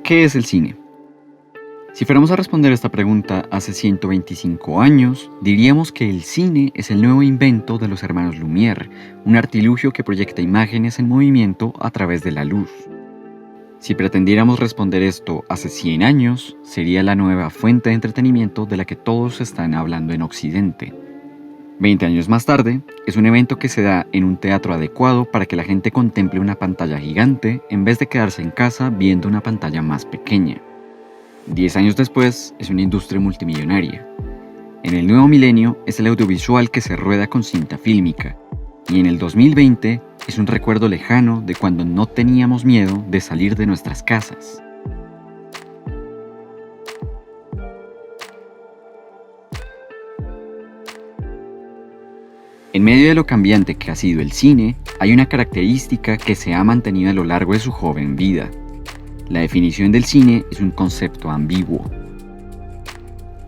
¿Qué es el cine? Si fuéramos a responder esta pregunta hace 125 años, diríamos que el cine es el nuevo invento de los hermanos Lumière, un artilugio que proyecta imágenes en movimiento a través de la luz. Si pretendiéramos responder esto hace 100 años, sería la nueva fuente de entretenimiento de la que todos están hablando en Occidente. 20 años más tarde, es un evento que se da en un teatro adecuado para que la gente contemple una pantalla gigante en vez de quedarse en casa viendo una pantalla más pequeña. 10 años después, es una industria multimillonaria. En el nuevo milenio es el audiovisual que se rueda con cinta fílmica. Y en el 2020 es un recuerdo lejano de cuando no teníamos miedo de salir de nuestras casas. En medio de lo cambiante que ha sido el cine, hay una característica que se ha mantenido a lo largo de su joven vida. La definición del cine es un concepto ambiguo.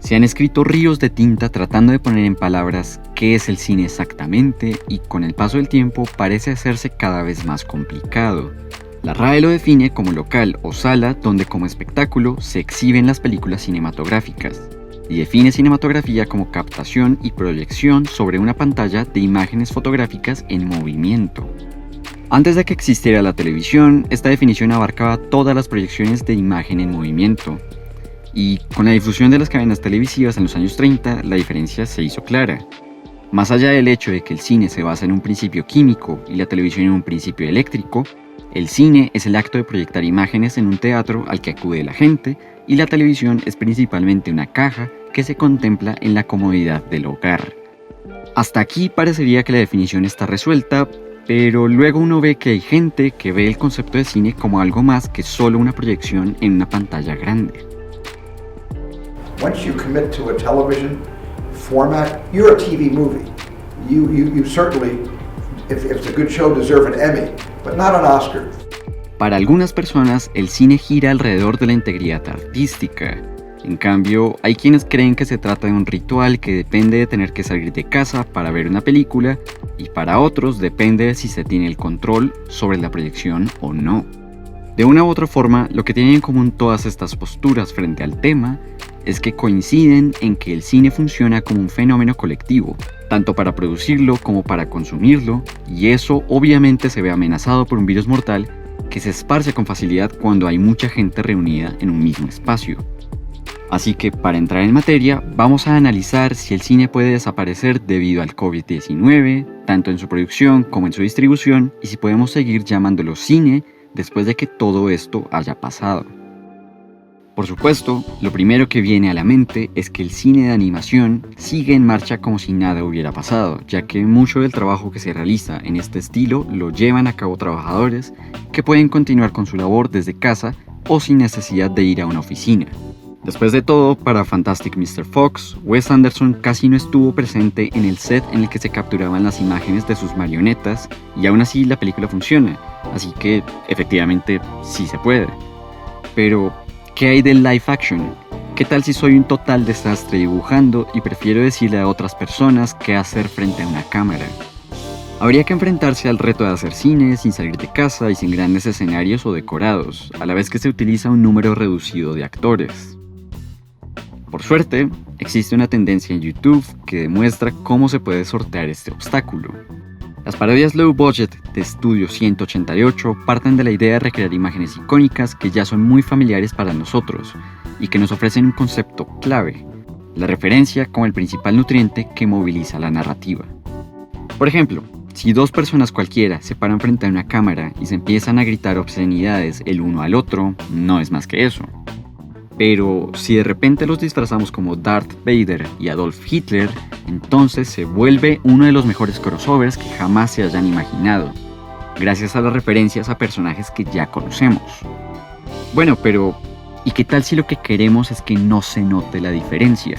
Se han escrito ríos de tinta tratando de poner en palabras qué es el cine exactamente y con el paso del tiempo parece hacerse cada vez más complicado. La RAE lo define como local o sala donde como espectáculo se exhiben las películas cinematográficas y define cinematografía como captación y proyección sobre una pantalla de imágenes fotográficas en movimiento. Antes de que existiera la televisión, esta definición abarcaba todas las proyecciones de imagen en movimiento. Y con la difusión de las cadenas televisivas en los años 30, la diferencia se hizo clara. Más allá del hecho de que el cine se basa en un principio químico y la televisión en un principio eléctrico, el cine es el acto de proyectar imágenes en un teatro al que acude la gente y la televisión es principalmente una caja que se contempla en la comodidad del hogar. Hasta aquí parecería que la definición está resuelta, pero luego uno ve que hay gente que ve el concepto de cine como algo más que solo una proyección en una pantalla grande. Once you commit to a television format, you're a TV movie. You certainly, if it's a good show, deserve an Emmy, but not an Oscar. Para algunas personas, el cine gira alrededor de la integridad artística. En cambio, hay quienes creen que se trata de un ritual que depende de tener que salir de casa para ver una película y para otros depende de si se tiene el control sobre la proyección o no. De una u otra forma, lo que tienen en común todas estas posturas frente al tema es que coinciden en que el cine funciona como un fenómeno colectivo, tanto para producirlo como para consumirlo, y eso obviamente se ve amenazado por un virus mortal que se esparce con facilidad cuando hay mucha gente reunida en un mismo espacio. Así que para entrar en materia, vamos a analizar si el cine puede desaparecer debido al COVID-19, tanto en su producción como en su distribución, y si podemos seguir llamándolo cine después de que todo esto haya pasado. Por supuesto, lo primero que viene a la mente es que el cine de animación sigue en marcha como si nada hubiera pasado, ya que mucho del trabajo que se realiza en este estilo lo llevan a cabo trabajadores que pueden continuar con su labor desde casa o sin necesidad de ir a una oficina. Después de todo, para Fantastic Mr. Fox, Wes Anderson casi no estuvo presente en el set en el que se capturaban las imágenes de sus marionetas y aún así la película funciona, así que efectivamente sí se puede. Pero, ¿qué hay del live action? ¿Qué tal si soy un total desastre dibujando y prefiero decirle a otras personas qué hacer frente a una cámara? Habría que enfrentarse al reto de hacer cine sin salir de casa y sin grandes escenarios o decorados, a la vez que se utiliza un número reducido de actores. Por suerte, existe una tendencia en YouTube que demuestra cómo se puede sortear este obstáculo. Las parodias low budget de Studio 188 parten de la idea de recrear imágenes icónicas que ya son muy familiares para nosotros y que nos ofrecen un concepto clave, la referencia como el principal nutriente que moviliza la narrativa. Por ejemplo, si dos personas cualquiera se paran frente a una cámara y se empiezan a gritar obscenidades el uno al otro, no es más que eso. Pero si de repente los disfrazamos como Darth Vader y Adolf Hitler, entonces se vuelve uno de los mejores crossovers que jamás se hayan imaginado, gracias a las referencias a personajes que ya conocemos. Bueno, pero ¿y qué tal si lo que queremos es que no se note la diferencia?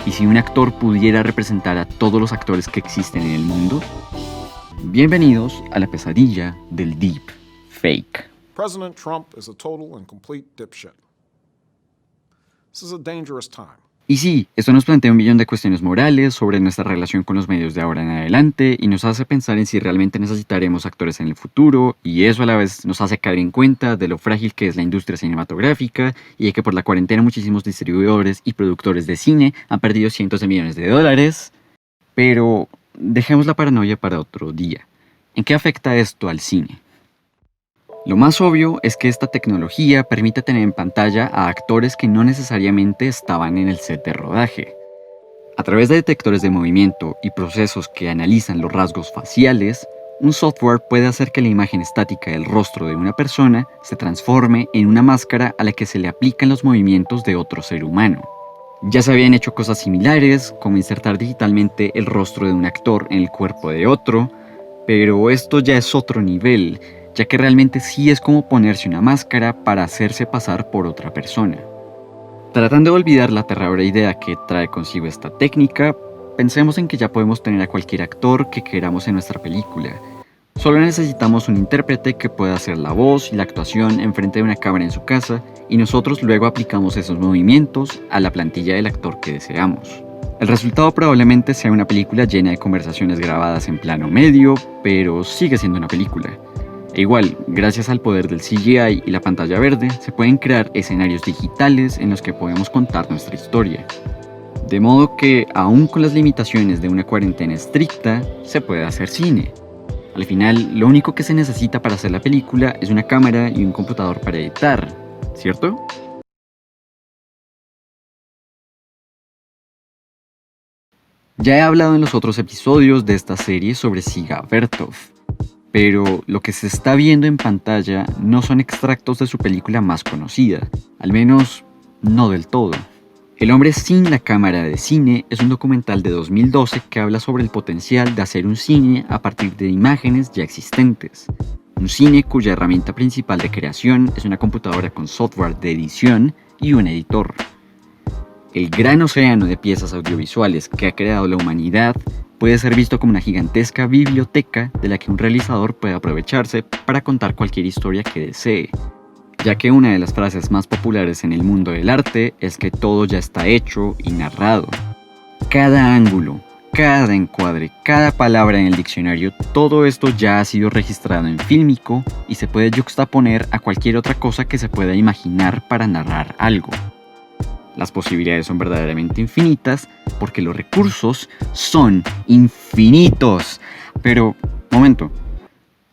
¿Y si un actor pudiera representar a todos los actores que existen en el mundo? Bienvenidos a la pesadilla del deep fake. President Trump is a total and complete dipshit. This is a dangerous time. Y sí, esto nos plantea un millón de cuestiones morales sobre nuestra relación con los medios de ahora en adelante y nos hace pensar en si realmente necesitaremos actores en el futuro, y eso a la vez nos hace caer en cuenta de lo frágil que es la industria cinematográfica y de que por la cuarentena muchísimos distribuidores y productores de cine han perdido cientos de millones de dólares. Pero dejemos la paranoia para otro día. ¿En qué afecta esto al cine? Lo más obvio es que esta tecnología permite tener en pantalla a actores que no necesariamente estaban en el set de rodaje. A través de detectores de movimiento y procesos que analizan los rasgos faciales, un software puede hacer que la imagen estática del rostro de una persona se transforme en una máscara a la que se le aplican los movimientos de otro ser humano. Ya se habían hecho cosas similares, como insertar digitalmente el rostro de un actor en el cuerpo de otro, pero esto ya es otro nivel, ya que realmente sí es como ponerse una máscara para hacerse pasar por otra persona. Tratando de olvidar la aterradora idea que trae consigo esta técnica, pensemos en que ya podemos tener a cualquier actor que queramos en nuestra película. Solo necesitamos un intérprete que pueda hacer la voz y la actuación enfrente de una cámara en su casa, y nosotros luego aplicamos esos movimientos a la plantilla del actor que deseamos. El resultado probablemente sea una película llena de conversaciones grabadas en plano medio, pero sigue siendo una película. E igual, gracias al poder del CGI y la pantalla verde, se pueden crear escenarios digitales en los que podemos contar nuestra historia. De modo que, aún con las limitaciones de una cuarentena estricta, se puede hacer cine. Al final, lo único que se necesita para hacer la película es una cámara y un computador para editar, ¿cierto? Ya he hablado en los otros episodios de esta serie sobre Dziga Vertov, pero lo que se está viendo en pantalla no son extractos de su película más conocida, al menos no del todo. El hombre sin la cámara de cine es un documental de 2012 que habla sobre el potencial de hacer un cine a partir de imágenes ya existentes. Un cine cuya herramienta principal de creación es una computadora con software de edición y un editor. El gran océano de piezas audiovisuales que ha creado la humanidad puede ser visto como una gigantesca biblioteca de la que un realizador puede aprovecharse para contar cualquier historia que desee, ya que una de las frases más populares en el mundo del arte es que todo ya está hecho y narrado. Cada ángulo, cada encuadre, cada palabra en el diccionario, todo esto ya ha sido registrado en fílmico y se puede yuxtaponer a cualquier otra cosa que se pueda imaginar para narrar algo. Las posibilidades son verdaderamente infinitas porque los recursos son infinitos. Pero, momento,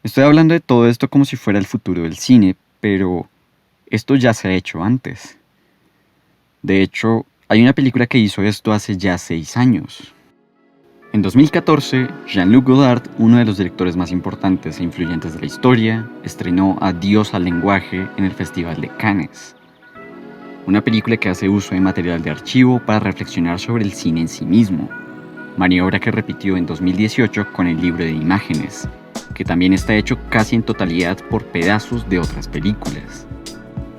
estoy hablando de todo esto como si fuera el futuro del cine, pero esto ya se ha hecho antes. De hecho, hay una película que hizo esto hace ya 6 años. En 2014, Jean-Luc Godard, uno de los directores más importantes e influyentes de la historia, estrenó Adiós al lenguaje en el Festival de Cannes. Una película que hace uso de material de archivo para reflexionar sobre el cine en sí mismo, maniobra que repitió en 2018 con el libro de imágenes, que también está hecho casi en totalidad por pedazos de otras películas.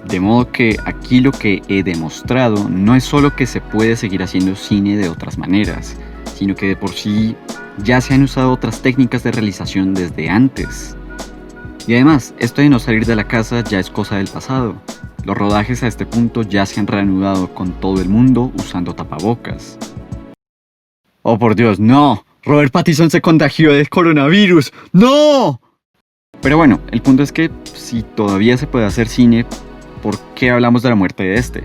De modo que aquí lo que he demostrado no es solo que se puede seguir haciendo cine de otras maneras, sino que de por sí ya se han usado otras técnicas de realización desde antes. Y además, esto de no salir de la casa ya es cosa del pasado. Los rodajes a este punto ya se han reanudado con todo el mundo usando tapabocas. ¡Oh, por Dios, no! ¡Robert Pattinson se contagió del coronavirus! ¡No! Pero bueno, el punto es que si todavía se puede hacer cine, ¿por qué hablamos de la muerte de este?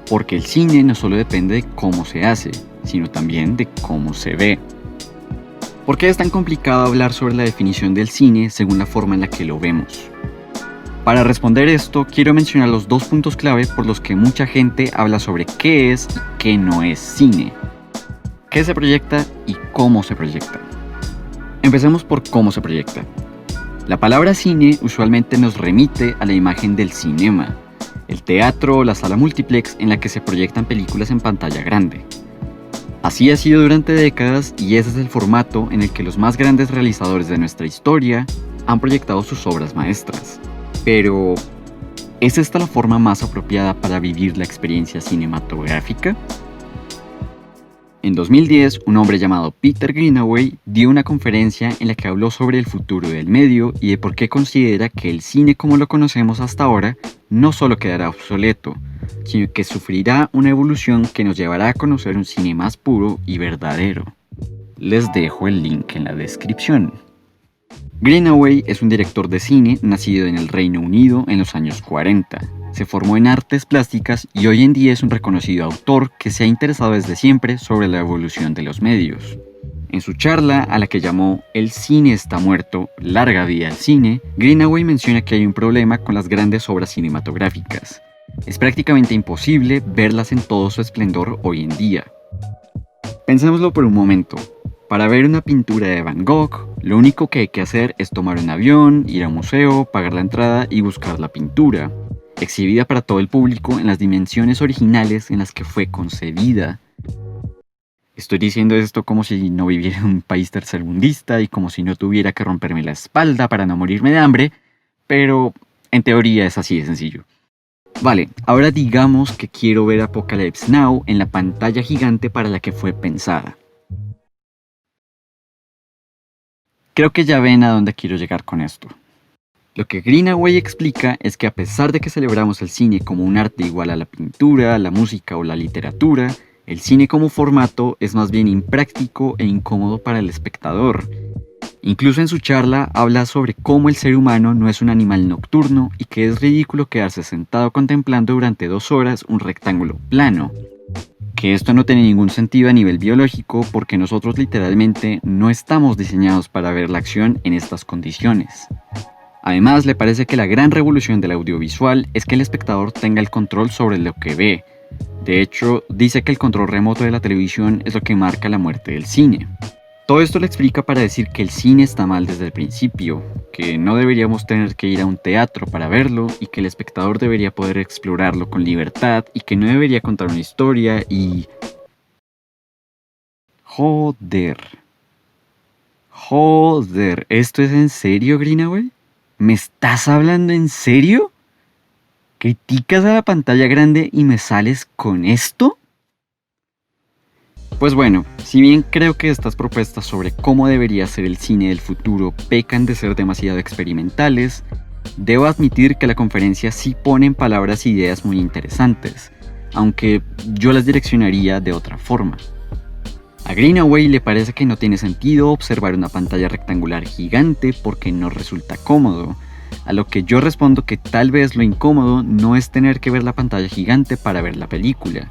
Porque el cine no solo depende de cómo se hace, sino también de cómo se ve. ¿Por qué es tan complicado hablar sobre la definición del cine según la forma en la que lo vemos? Para responder esto, quiero mencionar los 2 puntos clave por los que mucha gente habla sobre qué es y qué no es cine. ¿Qué se proyecta y cómo se proyecta? Empecemos por cómo se proyecta. La palabra cine usualmente nos remite a la imagen del cinema, el teatro o la sala multiplex en la que se proyectan películas en pantalla grande. Así ha sido durante décadas y ese es el formato en el que los más grandes realizadores de nuestra historia han proyectado sus obras maestras. Pero, ¿es esta la forma más apropiada para vivir la experiencia cinematográfica? En 2010, un hombre llamado Peter Greenaway dio una conferencia en la que habló sobre el futuro del medio y de por qué considera que el cine como lo conocemos hasta ahora no solo quedará obsoleto, sino que sufrirá una evolución que nos llevará a conocer un cine más puro y verdadero. Les dejo el link en la descripción. Greenaway es un director de cine nacido en el Reino Unido en los años 40. Se formó en artes plásticas y hoy en día es un reconocido autor que se ha interesado desde siempre sobre la evolución de los medios. En su charla, a la que llamó El cine está muerto, larga vida al cine, Greenaway menciona que hay un problema con las grandes obras cinematográficas. Es prácticamente imposible verlas en todo su esplendor hoy en día. Pensémoslo por un momento. Para ver una pintura de Van Gogh, lo único que hay que hacer es tomar un avión, ir a un museo, pagar la entrada y buscar la pintura, exhibida para todo el público en las dimensiones originales en las que fue concebida. Estoy diciendo esto como si no viviera en un país tercermundista y como si no tuviera que romperme la espalda para no morirme de hambre, pero en teoría es así de sencillo. Vale, ahora digamos que quiero ver Apocalypse Now en la pantalla gigante para la que fue pensada. Creo que ya ven a dónde quiero llegar con esto. Lo que Greenaway explica es que a pesar de que celebramos el cine como un arte igual a la pintura, la música o la literatura, el cine como formato es más bien impráctico e incómodo para el espectador. Incluso en su charla habla sobre cómo el ser humano no es un animal nocturno y que es ridículo quedarse sentado contemplando durante 2 horas un rectángulo plano. Que esto no tiene ningún sentido a nivel biológico porque nosotros literalmente no estamos diseñados para ver la acción en estas condiciones. Además, le parece que la gran revolución del audiovisual es que el espectador tenga el control sobre lo que ve. De hecho, dice que el control remoto de la televisión es lo que marca la muerte del cine. Todo esto lo explica para decir que el cine está mal desde el principio, que no deberíamos tener que ir a un teatro para verlo y que el espectador debería poder explorarlo con libertad y que no debería contar una historia y... Joder, ¿esto es en serio, Greenaway? ¿Me estás hablando en serio? ¿Criticas a la pantalla grande y me sales con esto? Pues bueno, si bien creo que estas propuestas sobre cómo debería ser el cine del futuro pecan de ser demasiado experimentales, debo admitir que la conferencia sí pone en palabras ideas muy interesantes, aunque yo las direccionaría de otra forma. A Greenaway le parece que no tiene sentido observar una pantalla rectangular gigante porque no resulta cómodo, a lo que yo respondo que tal vez lo incómodo no es tener que ver la pantalla gigante para ver la película.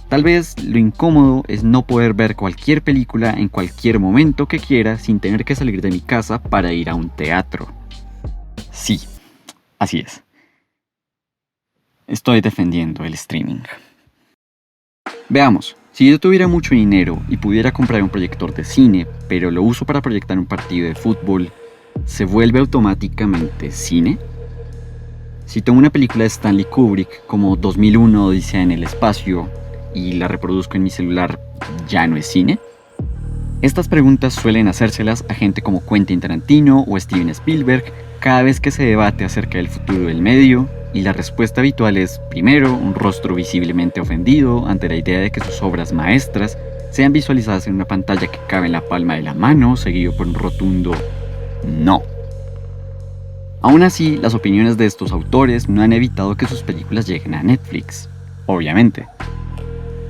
Tal vez lo incómodo es no poder ver cualquier película en cualquier momento que quiera sin tener que salir de mi casa para ir a un teatro. Sí, así es. Estoy defendiendo el streaming. Veamos, si yo tuviera mucho dinero y pudiera comprar un proyector de cine, pero lo uso para proyectar un partido de fútbol, ¿se vuelve automáticamente cine? Si tomo una película de Stanley Kubrick como 2001 Odisea en el espacio y la reproduzco en mi celular, ¿ya no es cine? Estas preguntas suelen hacérselas a gente como Quentin Tarantino o Steven Spielberg cada vez que se debate acerca del futuro del medio, y la respuesta habitual es, primero, un rostro visiblemente ofendido ante la idea de que sus obras maestras sean visualizadas en una pantalla que cabe en la palma de la mano, seguido por un rotundo no. Aún así, las opiniones de estos autores no han evitado que sus películas lleguen a Netflix, obviamente.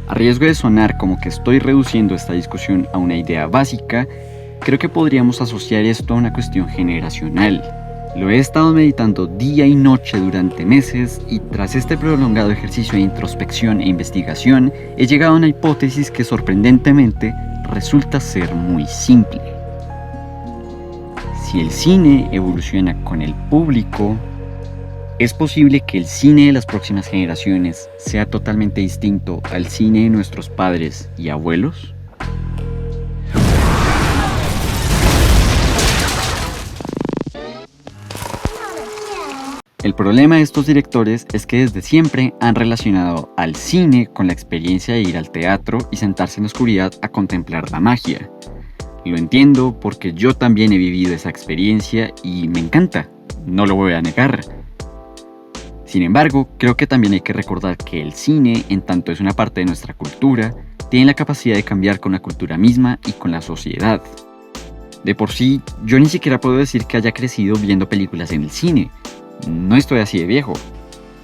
A riesgo de sonar como que estoy reduciendo esta discusión a una idea básica, creo que podríamos asociar esto a una cuestión generacional. Lo he estado meditando día y noche durante meses y tras este prolongado ejercicio de introspección e investigación he llegado a una hipótesis que sorprendentemente resulta ser muy simple. Si el cine evoluciona con el público, ¿es posible que el cine de las próximas generaciones sea totalmente distinto al cine de nuestros padres y abuelos? El problema de estos directores es que desde siempre han relacionado al cine con la experiencia de ir al teatro y sentarse en la oscuridad a contemplar la magia. Lo entiendo porque yo también he vivido esa experiencia y me encanta, no lo voy a negar. Sin embargo, creo que también hay que recordar que el cine, en tanto es una parte de nuestra cultura, tiene la capacidad de cambiar con la cultura misma y con la sociedad. De por sí, yo ni siquiera puedo decir que haya crecido viendo películas en el cine. No estoy así de viejo.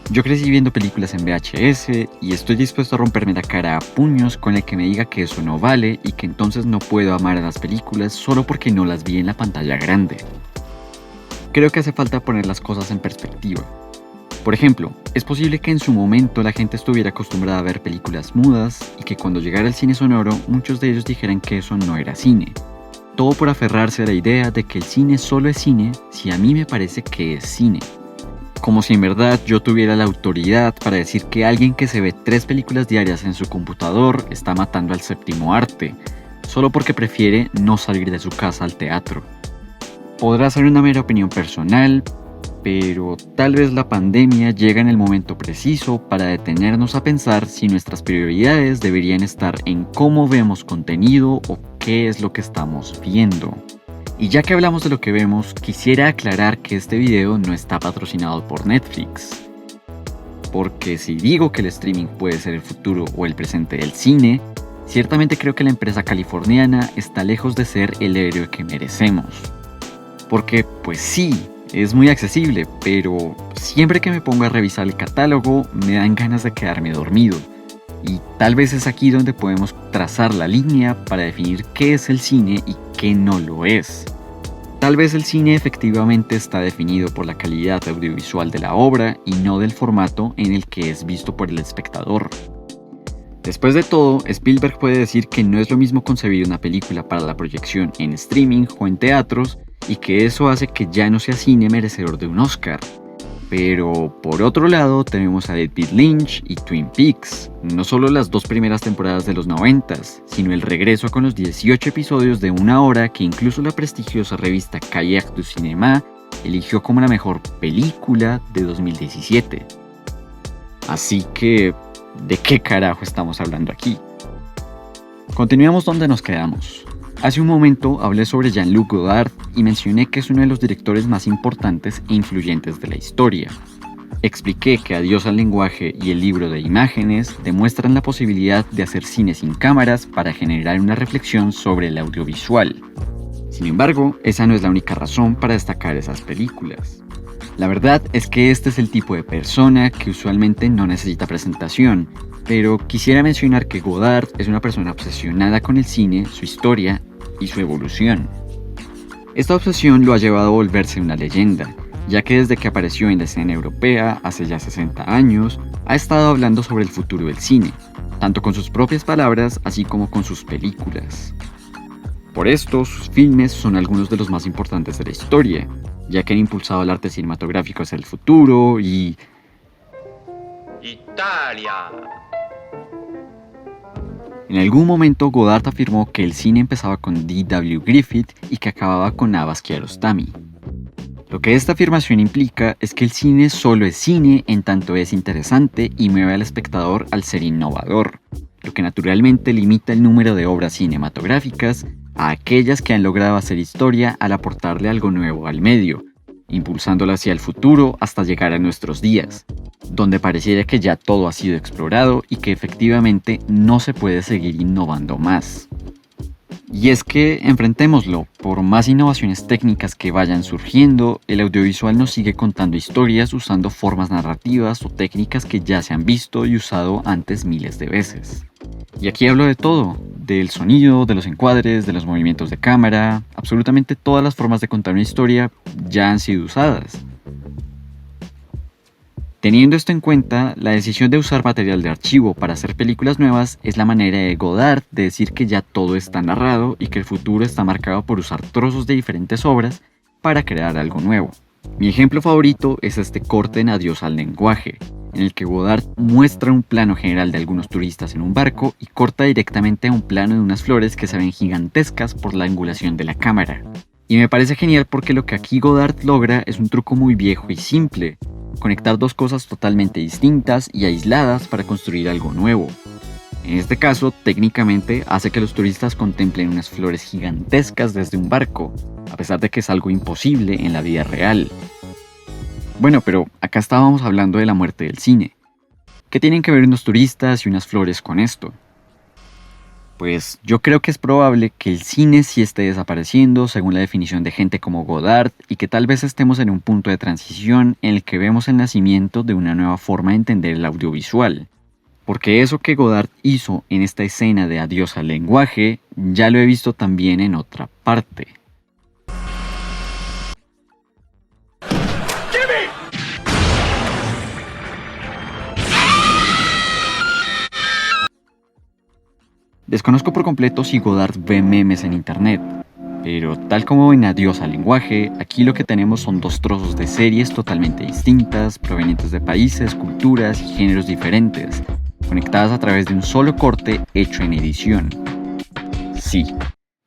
Yo crecí viendo películas en VHS y estoy dispuesto a romperme la cara a puños con el que me diga que eso no vale y que entonces no puedo amar a las películas solo porque no las vi en la pantalla grande. Creo que hace falta poner las cosas en perspectiva. Por ejemplo, es posible que en su momento la gente estuviera acostumbrada a ver películas mudas y que cuando llegara el cine sonoro muchos de ellos dijeran que eso no era cine. Todo por aferrarse a la idea de que el cine solo es cine si a mí me parece que es cine. Como si en verdad yo tuviera la autoridad para decir que alguien que se ve 3 películas diarias en su computador está matando al séptimo arte, solo porque prefiere no salir de su casa al teatro. Podrá ser una mera opinión personal, pero tal vez la pandemia llega en el momento preciso para detenernos a pensar si nuestras prioridades deberían estar en cómo vemos contenido o qué es lo que estamos viendo. Y ya que hablamos de lo que vemos, quisiera aclarar que este video no está patrocinado por Netflix. Porque si digo que el streaming puede ser el futuro o el presente del cine, ciertamente creo que la empresa californiana está lejos de ser el héroe que merecemos. Porque, pues sí, es muy accesible, pero siempre que me pongo a revisar el catálogo me dan ganas de quedarme dormido. Y tal vez es aquí donde podemos trazar la línea para definir qué es el cine y qué no lo es. Tal vez el cine efectivamente está definido por la calidad audiovisual de la obra y no del formato en el que es visto por el espectador. Después de todo, Spielberg puede decir que no es lo mismo concebir una película para la proyección en streaming o en teatros y que eso hace que ya no sea cine merecedor de un Oscar. Pero por otro lado tenemos a David Lynch y Twin Peaks, no solo las 2 primeras temporadas de los 90s, sino el regreso con los 18 episodios de 1 hora que incluso la prestigiosa revista Cahiers du Cinéma eligió como la mejor película de 2017. Así que, ¿de qué carajo estamos hablando aquí? Continuamos donde nos quedamos. Hace un momento hablé sobre Jean-Luc Godard y mencioné que es uno de los directores más importantes e influyentes de la historia. Expliqué que Adiós al lenguaje y el libro de imágenes demuestran la posibilidad de hacer cine sin cámaras para generar una reflexión sobre el audiovisual. Sin embargo, esa no es la única razón para destacar esas películas. La verdad es que este es el tipo de persona que usualmente no necesita presentación, pero quisiera mencionar que Godard es una persona obsesionada con el cine, su historia y su evolución. Esta obsesión lo ha llevado a volverse una leyenda, ya que desde que apareció en la escena europea hace ya 60 años, ha estado hablando sobre el futuro del cine, tanto con sus propias palabras así como con sus películas. Por esto, sus filmes son algunos de los más importantes de la historia, ya que han impulsado el arte cinematográfico hacia el futuro y... ¡Italia! En algún momento Godard afirmó que el cine empezaba con D.W. Griffith y que acababa con Abbas Kiarostami. Lo que esta afirmación implica es que el cine solo es cine en tanto es interesante y mueve al espectador al ser innovador, lo que naturalmente limita el número de obras cinematográficas a aquellas que han logrado hacer historia al aportarle algo nuevo al medio, impulsándola hacia el futuro hasta llegar a nuestros días, donde pareciera que ya todo ha sido explorado y que efectivamente no se puede seguir innovando más. Y es que, enfrentémoslo, por más innovaciones técnicas que vayan surgiendo, el audiovisual nos sigue contando historias usando formas narrativas o técnicas que ya se han visto y usado antes miles de veces. Y aquí hablo de todo, del sonido, de los encuadres, de los movimientos de cámara, absolutamente todas las formas de contar una historia ya han sido usadas. Teniendo esto en cuenta, la decisión de usar material de archivo para hacer películas nuevas es la manera de Godard de decir que ya todo está narrado y que el futuro está marcado por usar trozos de diferentes obras para crear algo nuevo. Mi ejemplo favorito es este corte en Adiós al lenguaje, en el que Godard muestra un plano general de algunos turistas en un barco y corta directamente a un plano de unas flores que se ven gigantescas por la angulación de la cámara. Y me parece genial porque lo que aquí Godard logra es un truco muy viejo y simple: conectar dos cosas totalmente distintas y aisladas para construir algo nuevo. En este caso, técnicamente hace que los turistas contemplen unas flores gigantescas desde un barco, a pesar de que es algo imposible en la vida real. Bueno, pero acá estábamos hablando de la muerte del cine. ¿Qué tienen que ver unos turistas y unas flores con esto? Pues yo creo que es probable que el cine sí esté desapareciendo según la definición de gente como Godard y que tal vez estemos en un punto de transición en el que vemos el nacimiento de una nueva forma de entender el audiovisual. Porque eso que Godard hizo en esta escena de Adiós al lenguaje, ya lo he visto también en otra parte. Desconozco por completo si Godard ve memes en internet, pero tal como en Adiós al lenguaje, aquí lo que tenemos son dos trozos de series totalmente distintas, provenientes de países, culturas y géneros diferentes, conectadas a través de un solo corte hecho en edición. Sí,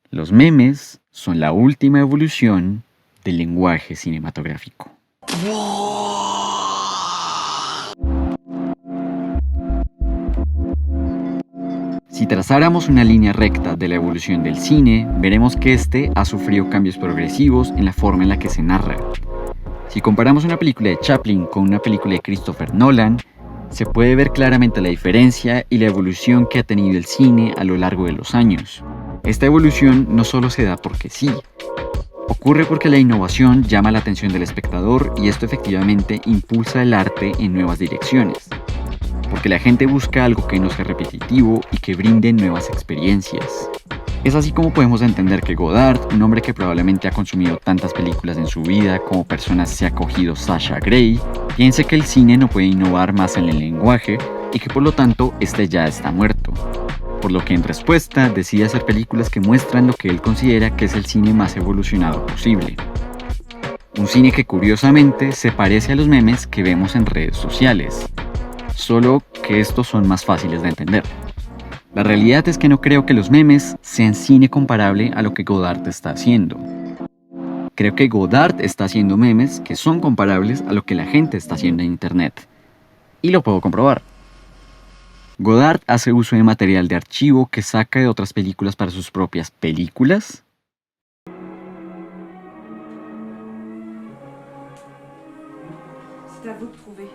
los memes son la última evolución del lenguaje cinematográfico. Si trazáramos una línea recta de la evolución del cine, veremos que este ha sufrido cambios progresivos en la forma en la que se narra. Si comparamos una película de Chaplin con una película de Christopher Nolan, se puede ver claramente la diferencia y la evolución que ha tenido el cine a lo largo de los años. Esta evolución no solo se da porque sí. Ocurre porque la innovación llama la atención del espectador y esto efectivamente impulsa el arte en nuevas direcciones. Porque la gente busca algo que no sea repetitivo y que brinde nuevas experiencias. Es así como podemos entender que Godard, un hombre que probablemente ha consumido tantas películas en su vida como personas se ha cogido Sasha Grey, piense que el cine no puede innovar más en el lenguaje y que por lo tanto este ya está muerto. Por lo que en respuesta decide hacer películas que muestran lo que él considera que es el cine más evolucionado posible. Un cine que curiosamente se parece a los memes que vemos en redes sociales. Solo que estos son más fáciles de entender. La realidad es que no creo que los memes sean cine comparable a lo que Godard está haciendo. Creo que Godard está haciendo memes que son comparables a lo que la gente está haciendo en internet. Y lo puedo comprobar. Godard hace uso de material de archivo que saca de otras películas para sus propias películas. C'est à vous de trouver.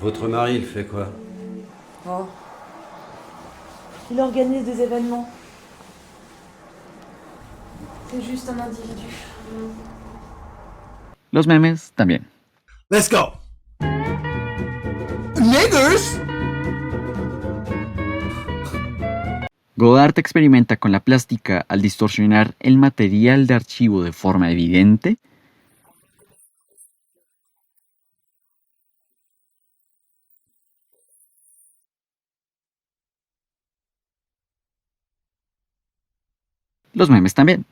Votre mari, il fait quoi? Oh. Il organise des événements. C'est juste un individu. Los memes también. Let's go! Niggers! Godard experimenta con la plástica al distorsionar el material de archivo de forma evidente. Los memes también.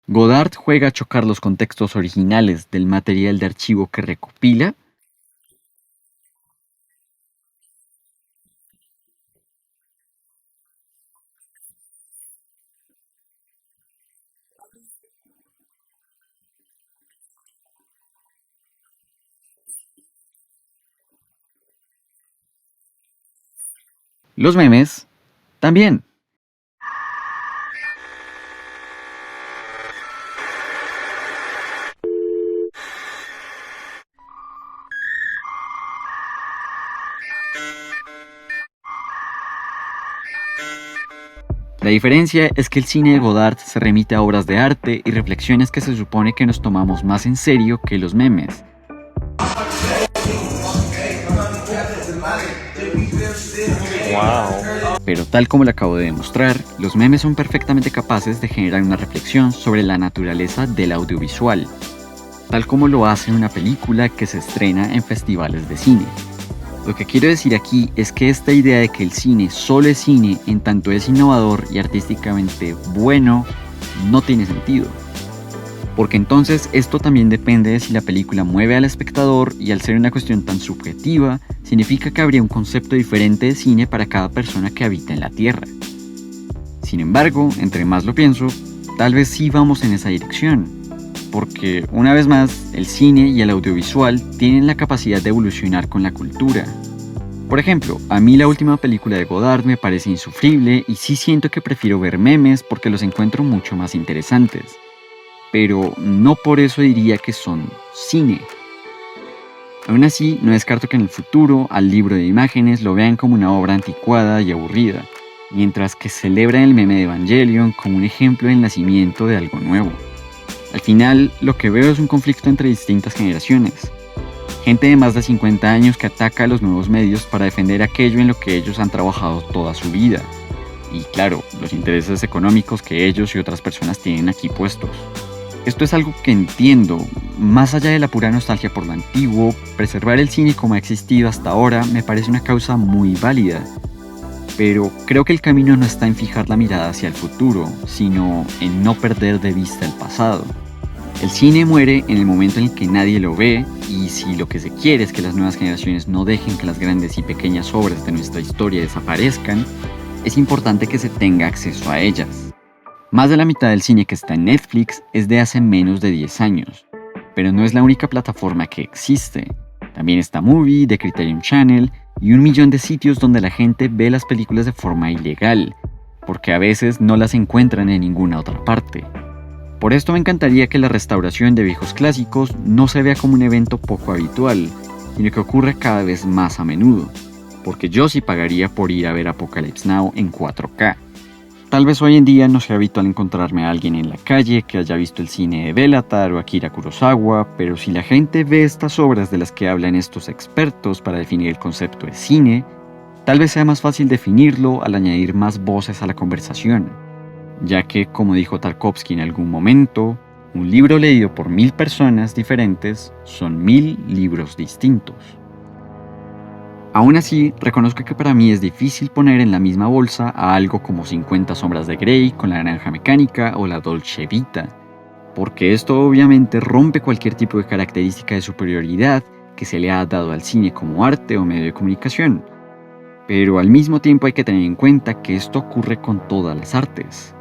Godard juega a chocar los contextos originales del material de archivo que recopila. Los memes también. La diferencia es que el cine de Godard se remite a obras de arte y reflexiones que se supone que nos tomamos más en serio que los memes. Pero tal como lo acabo de demostrar, los memes son perfectamente capaces de generar una reflexión sobre la naturaleza del audiovisual, tal como lo hace una película que se estrena en festivales de cine. Lo que quiero decir aquí es que esta idea de que el cine solo es cine en tanto es innovador y artísticamente bueno, no tiene sentido. Porque entonces esto también depende de si la película mueve al espectador y al ser una cuestión tan subjetiva, significa que habría un concepto diferente de cine para cada persona que habita en la Tierra. Sin embargo, entre más lo pienso, tal vez sí vamos en esa dirección. Porque, una vez más, el cine y el audiovisual tienen la capacidad de evolucionar con la cultura. Por ejemplo, a mí la última película de Godard me parece insufrible y sí siento que prefiero ver memes porque los encuentro mucho más interesantes. Pero no por eso diría que son cine. Aún así, no descarto que en el futuro al libro de imágenes lo vean como una obra anticuada y aburrida, mientras que celebran el meme de Evangelion como un ejemplo del nacimiento de algo nuevo. Al final, lo que veo es un conflicto entre distintas generaciones. Gente de más de 50 años que ataca a los nuevos medios para defender aquello en lo que ellos han trabajado toda su vida. Y claro, los intereses económicos que ellos y otras personas tienen aquí puestos. Esto es algo que entiendo. Más allá de la pura nostalgia por lo antiguo, preservar el cine como ha existido hasta ahora me parece una causa muy válida. Pero creo que el camino no está en fijar la mirada hacia el futuro, sino en no perder de vista el pasado. El cine muere en el momento en el que nadie lo ve, y si lo que se quiere es que las nuevas generaciones no dejen que las grandes y pequeñas obras de nuestra historia desaparezcan, es importante que se tenga acceso a ellas. Más de la mitad del cine que está en Netflix es de hace menos de 10 años, pero no es la única plataforma que existe. También está Movie, The Criterion Channel y un millón de sitios donde la gente ve las películas de forma ilegal, porque a veces no las encuentran en ninguna otra parte. Por esto me encantaría que la restauración de viejos clásicos no se vea como un evento poco habitual, sino que ocurre cada vez más a menudo, porque yo sí pagaría por ir a ver Apocalypse Now en 4K. Tal vez hoy en día no sea habitual encontrarme a alguien en la calle que haya visto el cine de Bélatar o Akira Kurosawa, pero si la gente ve estas obras de las que hablan estos expertos para definir el concepto de cine, tal vez sea más fácil definirlo al añadir más voces a la conversación, ya que, como dijo Tarkovsky en algún momento, un libro leído por 1000 personas diferentes son 1000 libros distintos. Aún así, reconozco que para mí es difícil poner en la misma bolsa a algo como 50 sombras de Grey con la naranja mecánica o la Dolce Vita, porque esto obviamente rompe cualquier tipo de característica de superioridad que se le ha dado al cine como arte o medio de comunicación. Pero al mismo tiempo hay que tener en cuenta que esto ocurre con todas las artes.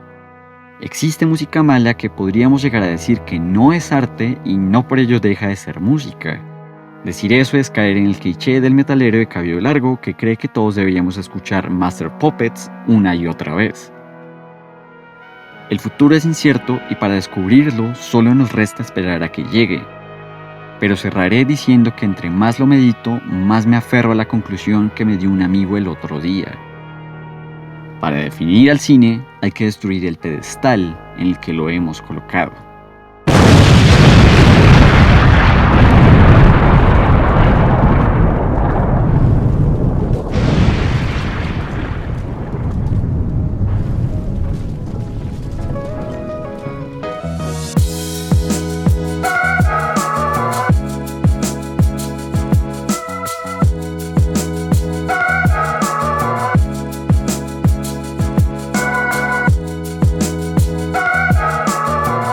Existe música mala que podríamos llegar a decir que no es arte y no por ello deja de ser música. Decir eso es caer en el cliché del metalero de cabello largo que cree que todos deberíamos escuchar Master Puppets una y otra vez. El futuro es incierto y para descubrirlo solo nos resta esperar a que llegue. Pero cerraré diciendo que entre más lo medito, más me aferro a la conclusión que me dio un amigo el otro día. Para definir al cine hay que destruir el pedestal en el que lo hemos colocado.